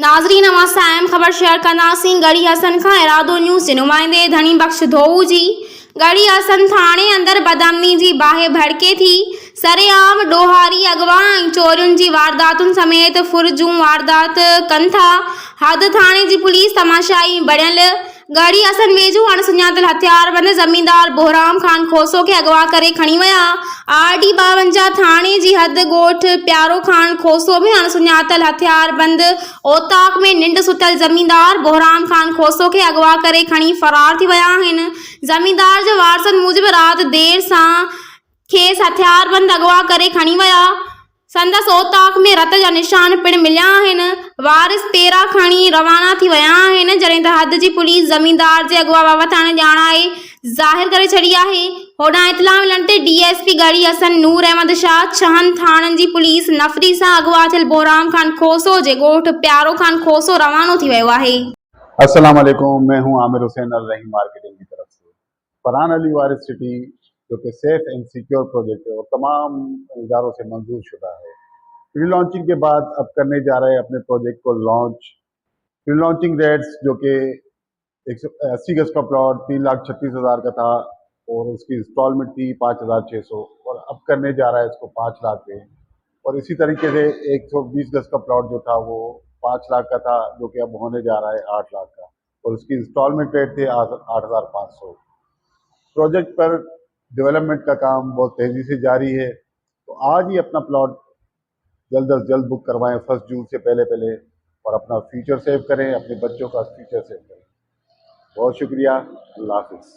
नाज़रीन अहम ख़बर शेयर कंदासीं गढ़ी हसन खां इरादो न्यूज़ जे नुमाइंदे धनी बख्श धोऊ जी गढ़ी हसन थाणे अंदर बदअमनी जी बाहि भड़के थी। सरेआम ॾोहारी अगवा ऐं चोरियुनि जी वारदातुनि समेत फुरजूं वारदात कनि था। हद थाणे जी पुलिस तमाशाई बणियल गढ़ी हसन वेझो अणसुञातल हथियारबंद ज़मींदार बोहराम खान खोसो खे अगवा करे खणी विया। RD 52 थाणे जी हद ॻोठ प्यारो खान खोसो में अणसुञातल हथियारबंद ओताक में निंड सुतल ज़मींदार बोहराम खान खोसो खे अगवा करे खणी फरार थी विया आहिनि। ज़मींदार जे वारसनि मूजिबि राति देर सां खेसि हथियारबंद अगवा करे खणी विया। संदसि ओताक में रत जा निशान पिणु मिलिया आहिनि। वारिस पेरा खणी रवाना थी विया आहिनि, जॾहिं त हद जी पुलिस ज़मींदार जे अगवा बाबति हाणे ॼाणाए ज़ाहिर करे छॾी आहे। होॾां इतला मिलण ते DSP गढ़ी हसन नूर अहमद शाह छहनि थाणनि जी पुलिस नफ़री सां अगवा थियल बोहराम खान खोसो जे ॻोठ प्यारो खान खोसो रवानो थी वियो आहे। अस्सलाम वालेकुम, मैं हूं आमिर हुसैन अल रहीम मार्केटिंग की तरफ से। फरहान अली वारिस सिटी जो कि सेफ एंड सिक्योर प्रोजेक्ट है और तमाम इदारों से मंजूर शुदा है, प्री लॉन्चिंग के बाद अब करने जा रहे हैं अपने प्रोजेक्ट को लॉन्च। प्री लॉन्चिंग रेट्स जो कि 180 गज का प्लॉट 3,36,000 का था और उसकी इंस्टॉलमेंट थी 5,600 और अब करने जा रहा है इसको 5 लाख पे। और इसी तरीके से 120 गज का प्लॉट जो था वो 5 लाख का था, जो कि अब होने जा रहा है 8 लाख का और उसकी इंस्टॉलमेंट रेट थे 8,500। प्रोजेक्ट पर डेवलपमेंट का काम बहुत तेज़ी से जारी है, तो आज ही अपना प्लॉट जल्द अज जल्द बुक करवाएं 1 जून से पहले और अपना फ्यूचर सेव करें, अपने बच्चों का फ्यूचर सेव करें। बहुत शुक्रिया, अल्लाह हाफिज़।